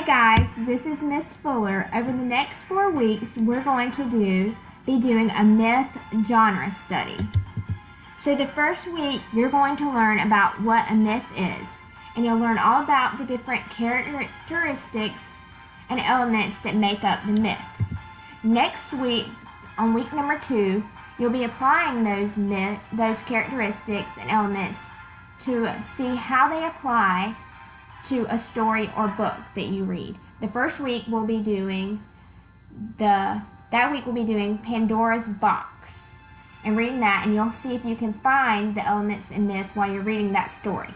Hey guys, this is Miss Fuller. Over the next 4 weeks, we're going to be doing a myth genre study. So the first week, you're going to learn about what a myth is, and you'll learn all about the different characteristics and elements that make up the myth. Next week, on week number 2, you'll be applying those characteristics and elements to see how they apply to a story or book that you read. The first week we'll be doing Pandora's Box and reading that, and you'll see if you can find the elements in myth while you're reading that story.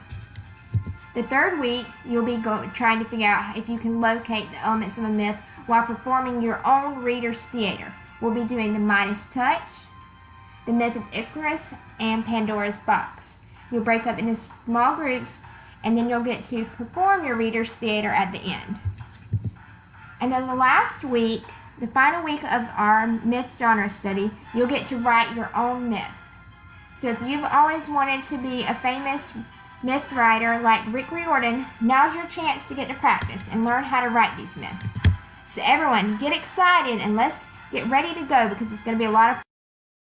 The third week you'll be trying to figure out if you can locate the elements of a myth while performing your own reader's theater. We'll be doing the Midas Touch, the Myth of Icarus, and Pandora's Box. You'll break up into small groups, and then you'll get to perform your reader's theater at the end. And then the last week, the final week of our myth genre study, you'll get to write your own myth. So if you've always wanted to be a famous myth writer like Rick Riordan, now's your chance to get to practice and learn how to write these myths. So everyone, get excited and let's get ready to go, because it's going to be a lot of fun.